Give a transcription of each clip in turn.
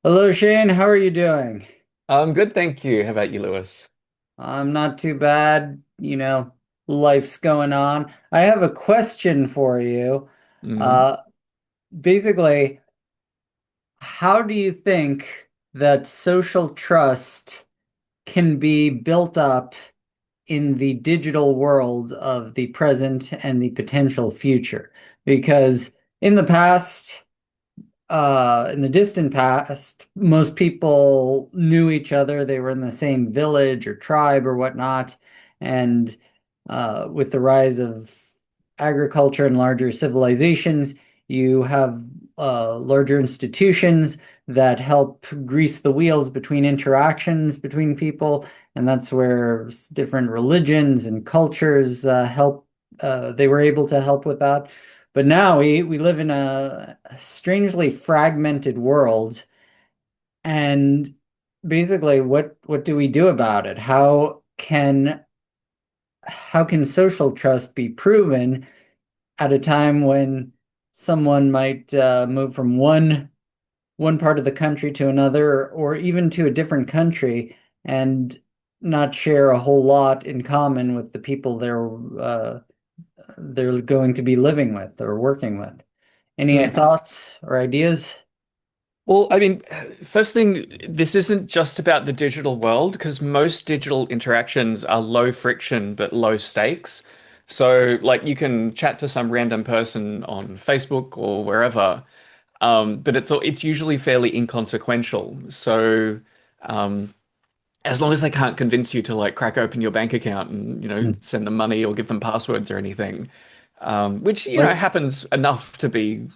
Hello, Shane. How are you doing? Good, thank you. How about you, Lewis? I'm not too bad. Life's going on. I have a question for you. Mm. Uh, Basically, how do you think that social trust can be built up in the digital world of the present and the potential future? Because in the past, in the distant past, most people knew each other. They were in the same village or tribe or whatnot. And with the rise of agriculture and larger civilizations, you have larger institutions that help grease the wheels between interactions between people. And that's where different religions and cultures they were able to help with that. But now we live in a strangely fragmented world, and basically, what do we do about it? How can social trust be proven at a time when someone might move from one part of the country to another, or even to a different country, and not share a whole lot in common with the people they're going to be living with or working with? Any Mm. thoughts or ideas? Well, I mean, first thing, this isn't just about the digital world because most digital interactions are low friction but low stakes. So, like, you can chat to some random person on Facebook or wherever, but it's usually fairly inconsequential. So, um, as long as they can't convince you to like crack open your bank account and send them money or give them passwords or anything, which Like, happens enough to be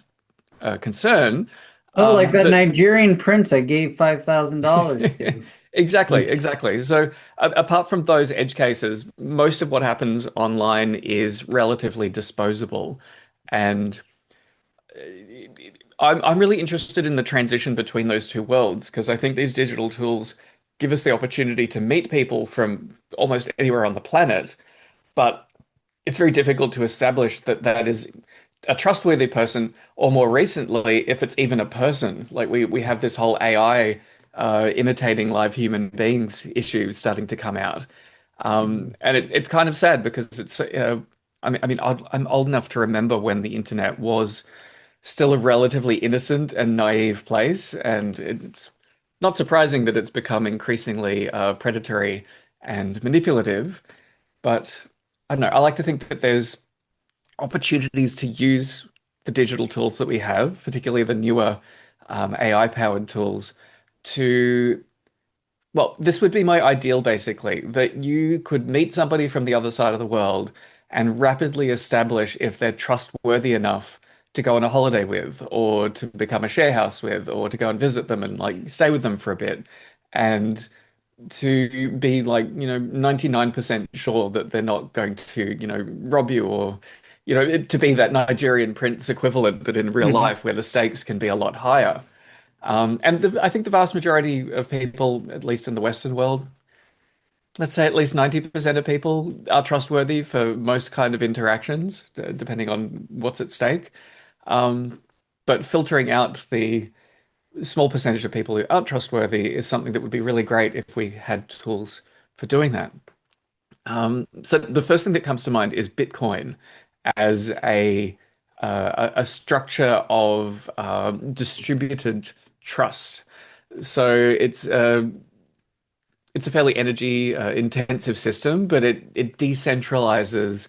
a concern. oh, like that But Nigerian prince I gave $5,000 to. exactly. So apart from those edge cases, most of what happens online is relatively disposable, and I'm really interested in the transition between those two worlds because I think these digital tools give us the opportunity to meet people from almost anywhere on the planet, but it's very difficult to establish that that is a trustworthy person, or more recently, if it's even a person. Like we have this whole AI imitating live human beings issue starting to come out, and it's kind of sad because it's I'm old enough to remember when the internet was still a relatively innocent and naive place, and it's not surprising that it's become increasingly predatory and manipulative. But I don't know. I like to think that there's opportunities to use the digital tools that we have, particularly the newer AI-powered tools, to, well, this would be my ideal basically, that you could meet somebody from the other side of the world and rapidly establish if they're trustworthy enough to go on a holiday with, or to become a share house with, or to go and visit them and like stay with them for a bit. And to be like, 99% sure that they're not going to, rob you, or, to be that Nigerian prince equivalent, but in real Mhm. life where the stakes can be a lot higher. I think the vast majority of people, at least in the Western world, let's say at least 90% of people are trustworthy for most kind of interactions, depending on what's at stake. Um, but filtering out the small percentage of people who aren't trustworthy is something that would be really great if we had tools for doing that. So the first thing that comes to mind is Bitcoin as a structure of distributed trust. So it's a fairly energy intensive system, but it decentralizes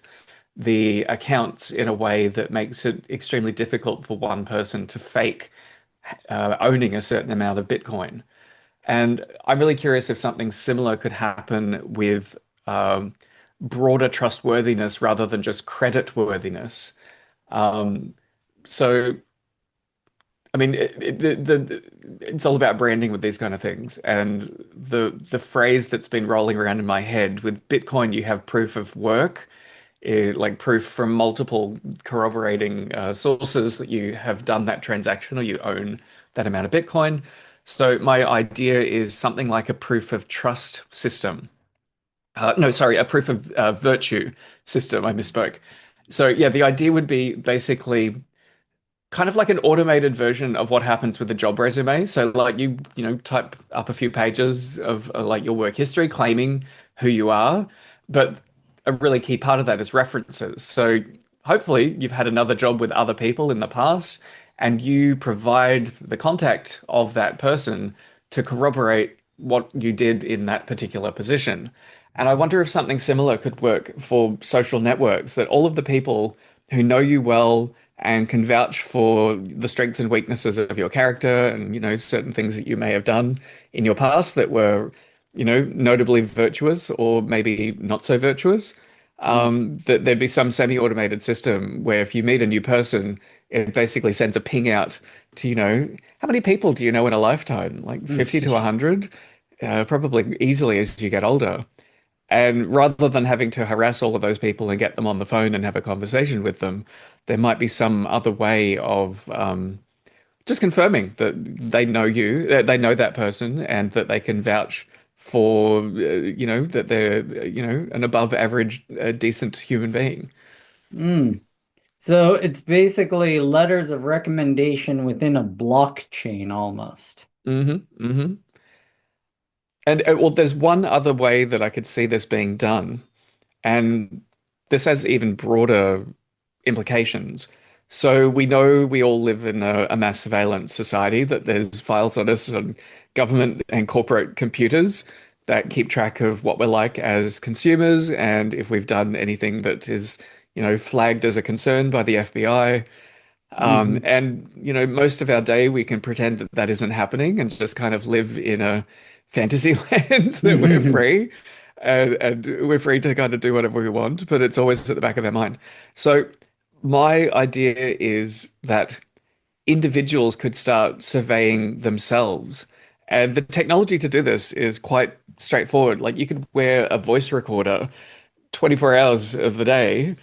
the accounts in a way that makes it extremely difficult for one person to fake owning a certain amount of Bitcoin. And I'm really curious if something similar could happen with um, broader trustworthiness rather than just credit worthiness. Um, so, I mean, it's all about branding with these kind of things. And the phrase that's been rolling around in my head with Bitcoin, you have proof of work, like proof from multiple corroborating sources that you have done that transaction or you own that amount of Bitcoin. So my idea is something like a proof of trust system. No, sorry, a proof of virtue system. I misspoke. So yeah, the idea would be basically kind of like an automated version of what happens with a job resume. So like you type up a few pages of like your work history claiming who you are, but a really key part of that is references. So hopefully you've had another job with other people in the past and you provide the contact of that person to corroborate what you did in that particular position. And I wonder if something similar could work for social networks, that all of the people who know you well and can vouch for the strengths and weaknesses of your character and, certain things that you may have done in your past that were, notably virtuous or maybe not so virtuous. That there'd be some semi-automated system where if you meet a new person, it basically sends a ping out to, how many people do you know in a lifetime? Like 50 to 100? Probably easily as you get older. And rather than having to harass all of those people and get them on the phone and have a conversation with them, there might be some other way of just confirming that they know you, that they know that person, and that they can vouch for, that they're, an above average, decent human being. Mm. So it's basically letters of recommendation within a blockchain almost. Hmm. And well, there's one other way that I could see this being done. And this has even broader implications. So we know we all live in a mass surveillance society, that there's files on us on government and corporate computers that keep track of what we're like as consumers and if we've done anything that is, flagged as a concern by the FBI. Hmm. And most of our day we can pretend that that isn't happening and just kind of live in a fantasy land that we're free and we're free to kind of do whatever we want, but it's always at the back of our mind. So my idea is that individuals could start surveying themselves. And the technology to do this is quite straightforward. Like you could wear a voice recorder 24 hours of the day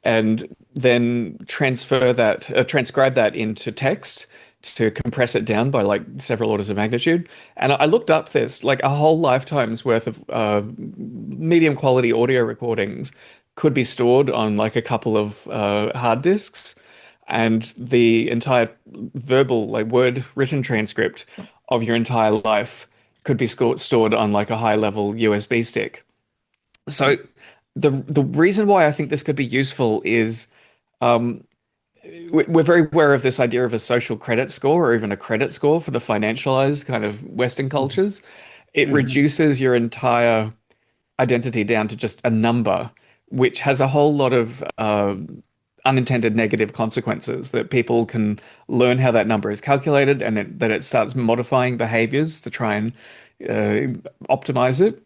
and then transcribe that into text to compress it down by like several orders of magnitude. And I looked up this, like a whole lifetime's worth of medium quality audio recordings could be stored on like a couple of hard disks, and the entire verbal, like word written transcript of your entire life could be stored on like a high level USB stick. So the reason why I think this could be useful is um, we're very aware of this idea of a social credit score or even a credit score for the financialized kind of Western cultures. It Hmm. reduces your entire identity down to just a number, which has a whole lot of unintended negative consequences that people can learn how that number is calculated and that it starts modifying behaviors to try and optimize it.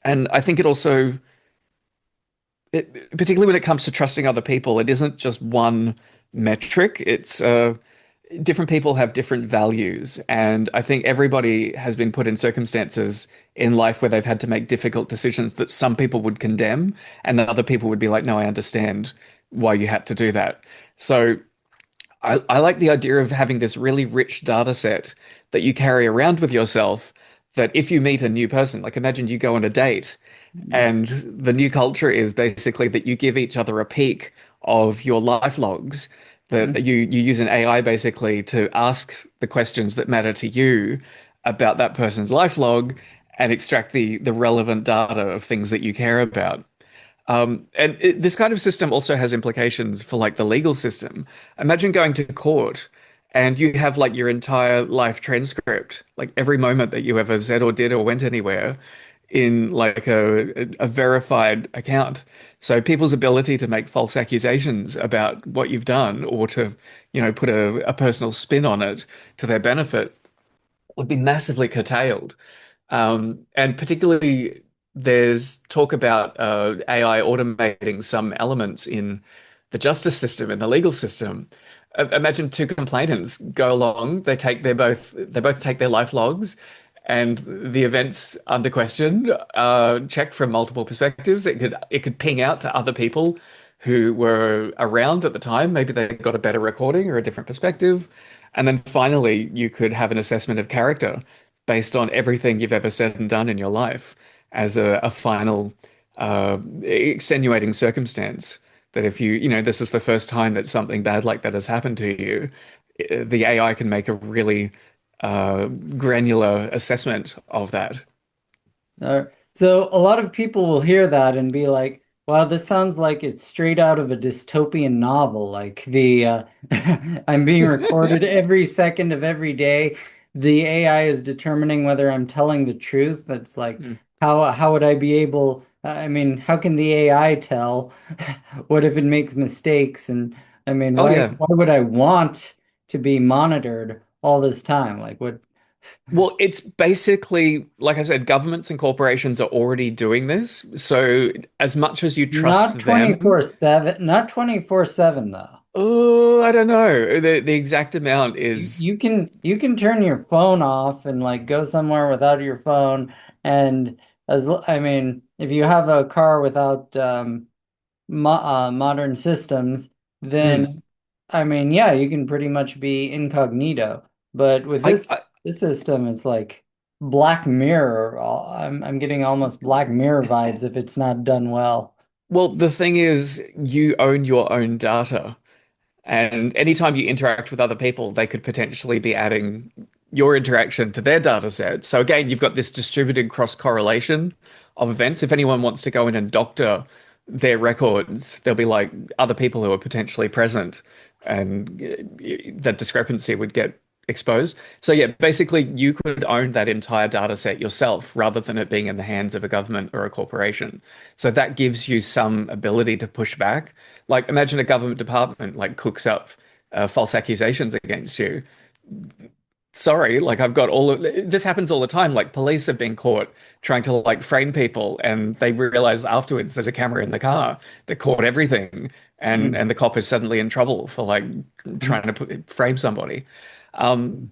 And I think it also particularly when it comes to trusting other people, it isn't just one metric. It's different people have different values, and I think everybody has been put in circumstances in life where they've had to make difficult decisions that some people would condemn, and that other people would be like, "No, I understand why you had to do that." So I like the idea of having this really rich data set that you carry around with yourself. That if you meet a new person, like imagine you go on a date and the new culture is basically that you give each other a peek of your life logs, that you use an AI basically to ask the questions that matter to you about that person's life log and extract the relevant data of things that you care about. This kind of system also has implications for like the legal system. Imagine going to court and you have like your entire life transcript, like every moment that you ever said or did or went anywhere in like a verified account. So people's ability to make false accusations about what you've done or to, put a personal spin on it to their benefit would be massively curtailed. And particularly, there's talk about AI automating some elements in the justice system and the legal system. Imagine two complainants go along, they both take their life logs, and the events under question checked from multiple perspectives. It could ping out to other people who were around at the time. Maybe they got a better recording or a different perspective. And then finally, you could have an assessment of character based on everything you've ever said and done in your life as a final extenuating circumstance that if this is the first time that something bad like that has happened to you, the AI can make a really granular assessment of that. So a lot of people will hear that and be like, "Wow, this sounds like it's straight out of a dystopian novel." Like I'm being recorded every second of every day. The AI is determining whether I'm telling the truth. That's like, Mm. how would I be able? I mean, how can the AI tell? What if it makes mistakes? And I mean, Oh yeah. why would I want to be monitored all this time? Like what? Well, it's basically, like I said, governments and corporations are already doing this. So as much as you Not trust them, 24/7, not 24/7 though. oh, I don't know. The exact amount is You can turn your phone off and like go somewhere without your phone and I mean if you have a car without modern systems mm, then I mean yeah you can pretty much be incognito but with this I this system it's like Black Mirror I'm getting almost Black Mirror vibes if it's not done well. well, the thing is, you own your own data. And anytime you interact with other people, they could potentially be adding your interaction to their data set. So again, you've got this distributed cross correlation of events. If anyone wants to go in and doctor their records, there'll be like other people who are potentially present, and that discrepancy would get exposed. So yeah, basically you could own that entire data set yourself rather than it being in the hands of a government or a corporation. So that gives you some ability to push back. Like imagine a government department like cooks up false accusations against you. Sorry, like I've got all of this happens all the time. Like police have been caught trying to like frame people, and they realize afterwards there's a camera in the car that caught everything, and the cop is suddenly in trouble for like trying to frame somebody. Um,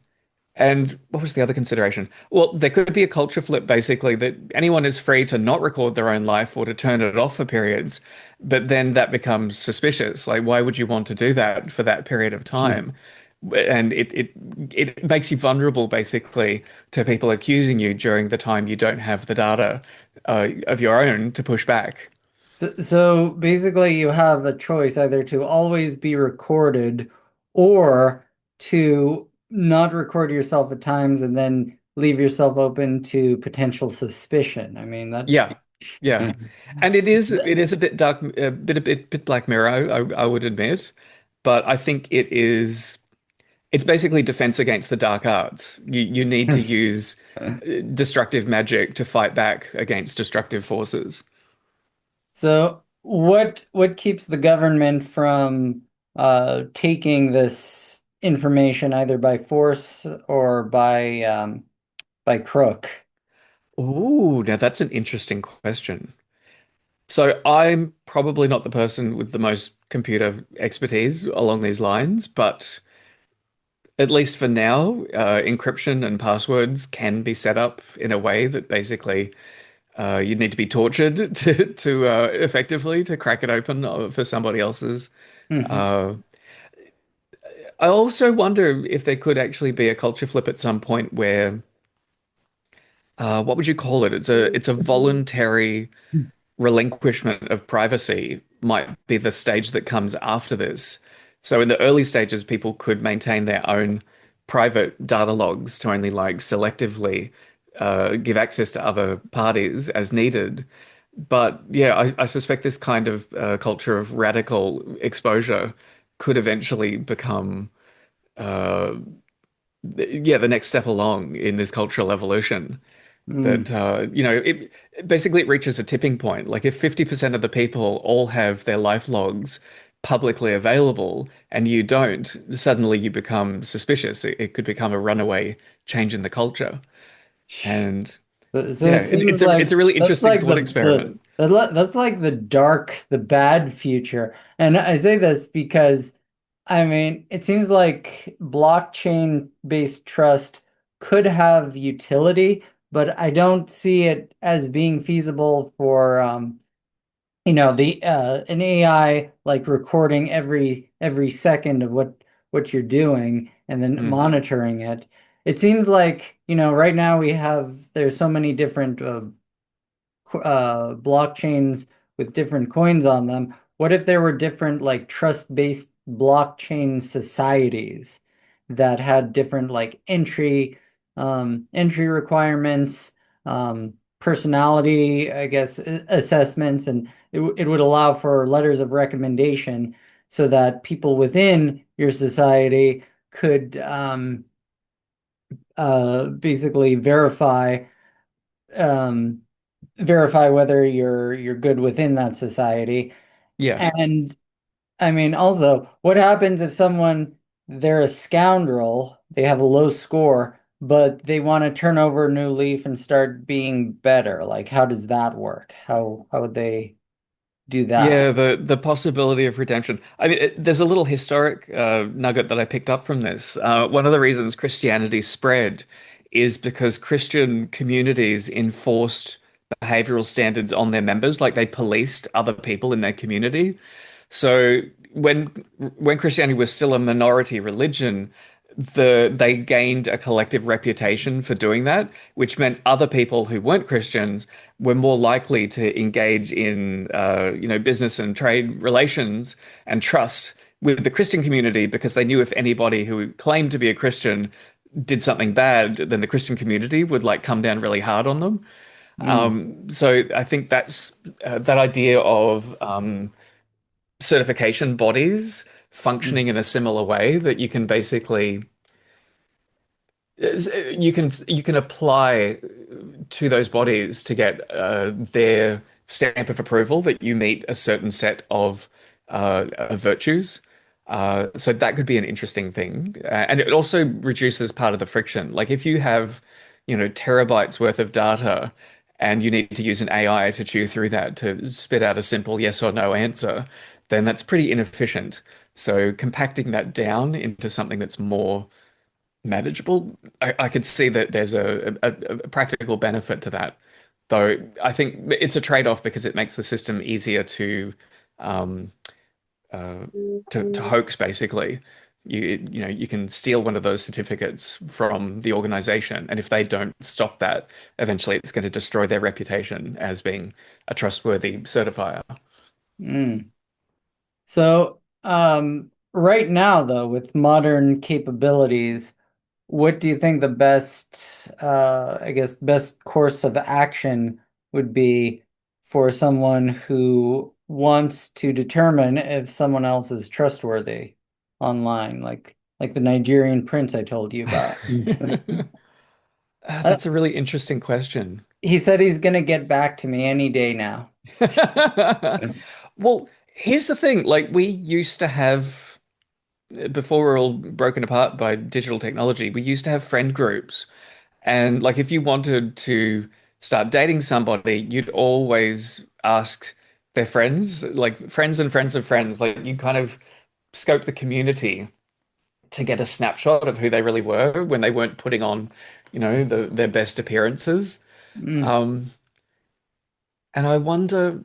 and what was the other consideration? Well, there could be a culture flip, basically, that anyone is free to not record their own life or to turn it off for periods, but then that becomes suspicious. Like, why would you want to do that for that period of time? And it makes you vulnerable, basically, to people accusing you during the time you don't have the data of your own to push back. So basically, you have a choice either to always be recorded or to not record yourself at times and then leave yourself open to potential suspicion. I mean, that. Yeah, yeah, and it is a bit dark, a bit Black Mirror, I would admit, but I think it's basically defense against the dark arts. You need to use destructive magic to fight back against destructive forces. So what keeps the government from taking this information either by force or by crook? Ooh, now that's an interesting question. So I'm probably not the person with the most computer expertise along these lines, but at least for now, encryption and passwords can be set up in a way that basically you'd need to be tortured to effectively to crack it open for somebody else's. Hmm. Uh, I also wonder if there could actually be a culture flip at some point where what would you call it? It's a voluntary relinquishment of privacy might be the stage that comes after this. So in the early stages, people could maintain their own private data logs to only like selectively give access to other parties as needed. But yeah, I suspect this kind of culture of radical exposure could eventually become, uh, yeah, the next step along in this cultural evolution that it basically it reaches a tipping point. Like if 50% of the people all have their life logs publicly available and you don't, suddenly you become suspicious. It could become a runaway change in the culture. And So yeah, it seems it's a like really that's interesting like thought experiment. that's like the dark, the bad future. And I say this because I mean, it seems like blockchain-based trust could have utility, but I don't see it as being feasible for the an AI like recording every second of what you're doing and then Mm, monitoring it. It seems like, right now there's so many different blockchains with different coins on them. what if there were different like trust-based blockchain societies that had different like entry requirements, personality, I guess, assessments, and it would allow for letters of recommendation so that people within your society could basically um, verify whether you're good within that society. Yeah. And I mean, also, what happens if they're a scoundrel, they have a low score, but they want to turn over a new leaf and start being better? Like, how does that work? How would they do that? Yeah, the possibility of redemption. I mean, there's a little historic nugget that I picked up from this. One of the reasons Christianity spread is because Christian communities enforced behavioral standards on their members, like they policed other people in their community. So when when Christianity was still a minority religion, they gained a collective reputation for doing that, which meant other people who weren't Christians were more likely to engage in business and trade relations and trust with the Christian community because they knew if anybody who claimed to be a Christian did something bad, then the Christian community would like come down really hard on them. Mm, So I think that's that idea of certification bodies mm, functioning in a similar way that you can basically you can apply to those bodies to get their stamp of approval that you meet a certain set of virtues. So that could be an interesting thing, and it also reduces part of the friction. Like if you have, terabytes worth of data, and you need to use an AI to chew through that to spit out a simple yes or no answer, then that's pretty inefficient. So compacting that down into something that's more manageable. I could see that there's a practical benefit to that, though I think it's a trade-off because it makes the system easier um, uh, to hoax. Basically, you can steal one of those certificates from the organization, and if they don't stop that, eventually it's going to destroy their reputation as being a trustworthy certifier. mm. So, right now, though, with modern capabilities, what do you think the best course of action would be for someone who wants to determine if someone else is trustworthy online, like the Nigerian prince I told you about? Uh, That's a really interesting question. he said he's gonna get back to me any day now. Well, here's the thing. Like we used to have, before we're all broken apart by digital technology, we used to have friend groups. And like if you wanted to start dating somebody, you'd always ask their friends, like friends and friends of friends. Like you kind of scope the community to get a snapshot of who they really were when they weren't putting on, their best appearances. Mm, Um, and I wonder.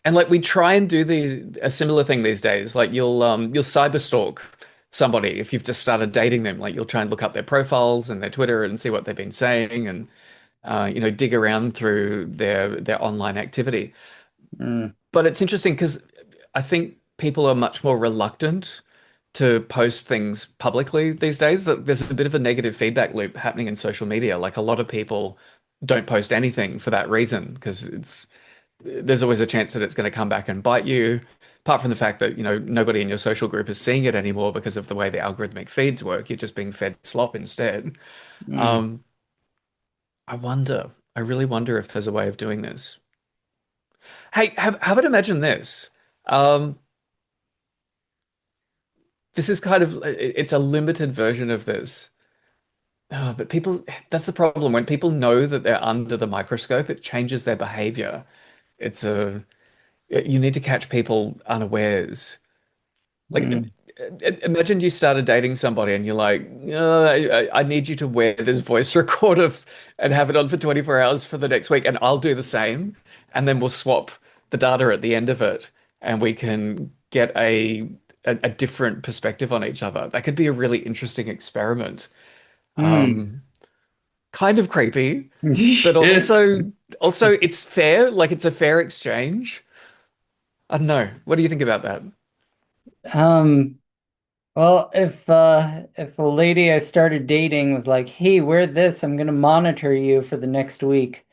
And like we try and do a similar thing these days. Like you'll cyber stalk somebody if you've just started dating them. Like you'll try and look up their profiles and their Twitter and see what they've been saying and dig around through their online activity. mm, But it's interesting because I think people are much more reluctant to post things publicly these days. That there's a bit of a negative feedback loop happening in social media. Like a lot of people don't post anything for that reason because there's always a chance that it's going to come back and bite you. Apart from the fact that, nobody in your social group is seeing it anymore because of the way the algorithmic feeds work. You're just being fed slop instead. mm. Um, I really wonder if there's a way of doing this. Hey, how about imagine this? Um, this is kind of, it's a limited version of this. But that's the problem. When people know that they're under the microscope, it changes their behavior. It's you need to catch people unawares. Like, Mm, imagine you started dating somebody and you're like, I need you to wear this voice recorder and have it on for 24 hours for the next week, and I'll do the same. And then we'll swap the data at the end of it, and we can get a different perspective on each other. That could be a really interesting experiment. mm. Um, Kind of creepy, but also it's fair, like it's a fair exchange. I don't know. What do you think about that? Um, well, if a lady I started dating was like, "Hey, wear this. I'm gonna monitor you for the next week."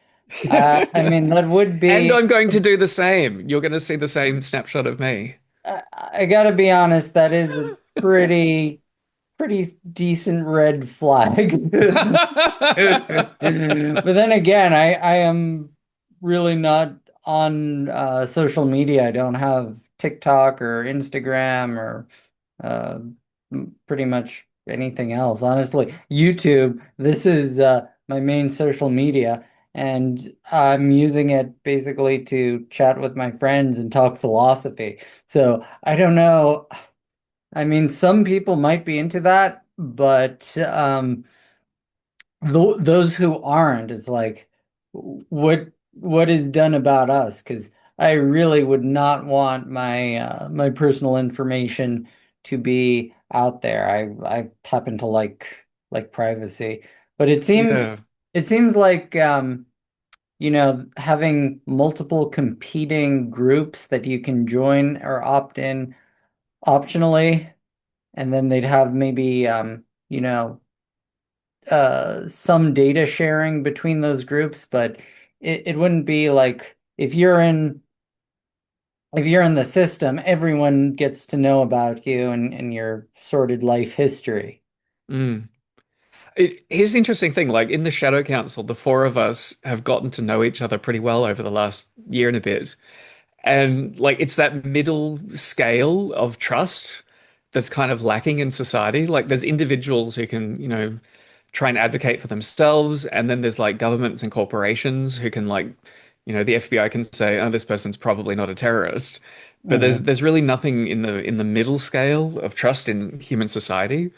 I mean, that would And be I'm going to do the same. You're going to see the same snapshot of me. I gotta be honest, that is a pretty decent red flag. But then again, I am really not on social media. I don't have TikTok or Instagram or uh, pretty much anything else. Honestly, YouTube, this is my main social media, and I'm using it basically to chat with my friends and talk philosophy. So I don't know. I mean, some people might be into that, but th those who aren't, it's like, what is done about us? Because I really would not want my personal information to be out there. I happen to like privacy, but Yeah. it seems like having multiple competing groups that you can join or opt in optionally, and then they'd have maybe some data sharing between those groups, but it wouldn't be like if you're in the system, everyone gets to know about you and your sordid life history. Mm. Here's the interesting thing, like in the Shadow Council, the four of us have gotten to know each other pretty well over the last year and a bit. And like it's that middle scale of trust that's kind of lacking in society. Like there's individuals who can, try and advocate for themselves, and then there's like governments and corporations who can like, the FBI can say, oh, this person's probably not a terrorist. But there's Mhm. there's really nothing in the middle scale of trust in human society.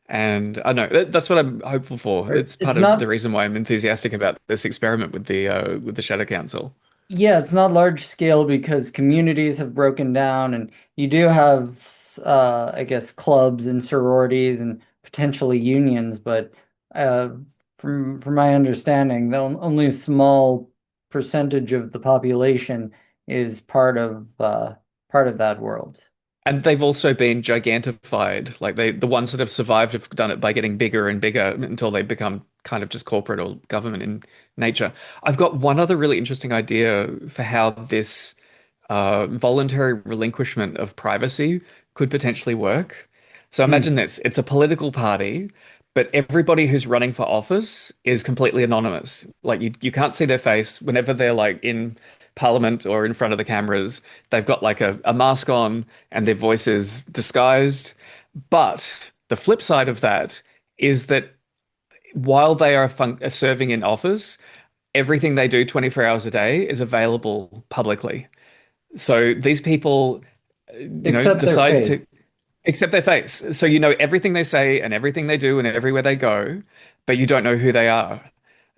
And I don't know that's what I'm hopeful for. Or It's it's part of the not reason why I'm enthusiastic about this experiment with the Shadow Council. Yeah, it's not large scale because communities have broken down, and you do have, I guess, clubs and sororities and potentially unions. But uh, from my understanding, only a small percentage of the population is part of that world. And they've also been gigantified. Like the ones that have survived have done it by getting bigger and bigger until they become kind of just corporate or government in nature. I've got one other really interesting idea for how this voluntary relinquishment of privacy could potentially work. So Hmm. imagine this, it's a political party, but everybody who's running for office is completely anonymous. Like you can't see their face whenever they're like in parliament or in front of the cameras. They've got like a mask on and their voice is disguised. But the flip side of that is that while they are serving in office, everything they do 24 hours a day is available publicly. So these people, Except their decide face. to accept their face. So you know everything they say and everything they do and everywhere they go, but you don't know who they are.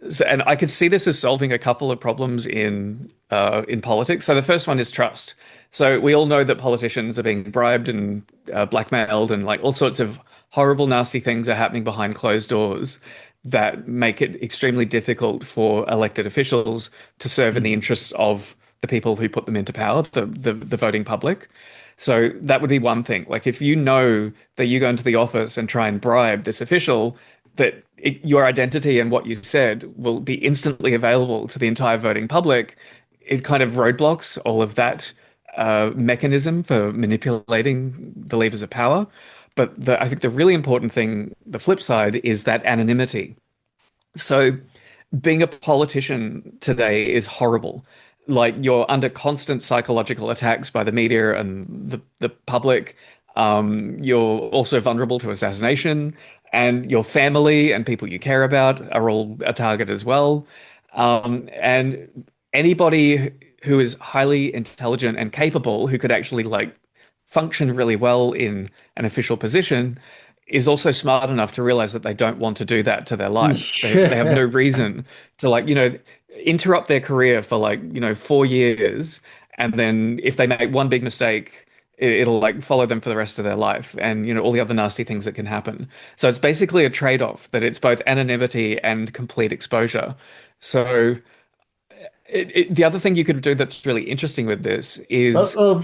So, and I could see this as solving a couple of problems in politics. So the first one is trust. So we all know that politicians are being bribed and blackmailed, and like all sorts of horrible, nasty things are happening behind closed doors that make it extremely difficult for elected officials to serve in the Mhm. interests of the people who put them into power, the voting public. So that would be one thing. Like if you know that you go into the office and try and bribe this official, your identity and what you said will be instantly available to the entire voting public, it kind of roadblocks all of that mechanism for manipulating the levers of power. But I think the really important thing, the flip side, is that anonymity. So being a politician today is horrible. Like you're under constant psychological attacks by the media and the public. You're also vulnerable to assassination, and your family and people you care about are all a target as well. And anybody who is highly intelligent and capable, who could actually like function really well in an official position, is also smart enough to realize that they don't want to do that to their life. They have no reason to like, interrupt their career for like, 4 years. And then if they make one big mistake, it'll like follow them for the rest of their life and, all the other nasty things that can happen. So it's basically a trade-off that it's both anonymity and complete exposure. So The other thing you could do that's really interesting with this is, oh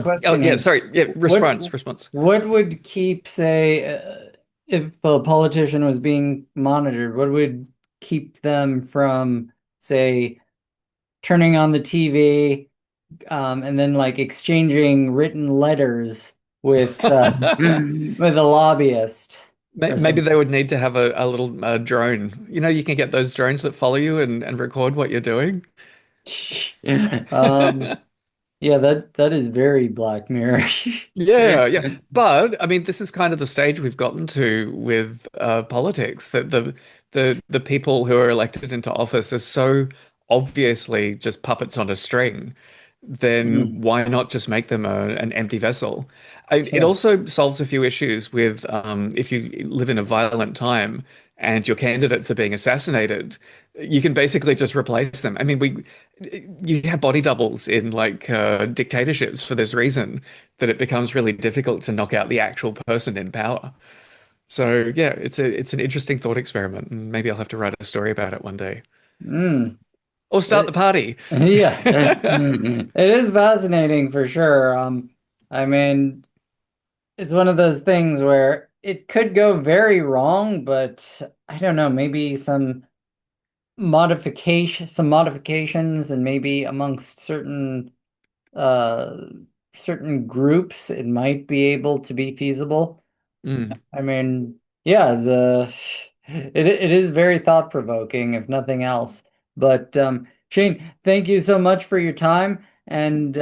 Question yeah, is, sorry, yeah, what response. what would keep, say, if a politician was being monitored, what would keep them from, say, turning on the TV, and then like exchanging written letters with with a lobbyist or Maybe something? they would need to have a little drone. You know, you can get those drones that follow you and record what you're doing. Um, yeah, that is very Black Mirror. Yeah, yeah. But I mean, this is kind of the stage we've gotten to with politics, that the people who are elected into office are so obviously just puppets on a string. Then Mm, why not just make them an empty vessel? It yeah. also solves a few issues with if you live in a violent time and your candidates are being assassinated, you can basically just replace them. I mean, you have body doubles in like dictatorships for this reason, that it becomes really difficult to knock out the actual person in power. So yeah, it's an interesting thought experiment, and maybe I'll have to write a story about it one day. Mm. Or start the party. Yeah, it is fascinating for sure. I mean, it's one of those things where it could go very wrong, but I don't know, maybe some modifications, and maybe amongst uh certain groups, it might be able to be feasible. Mm. I mean, yeah, it is very thought-provoking, if nothing else. But Shane, thank you so much for your time, and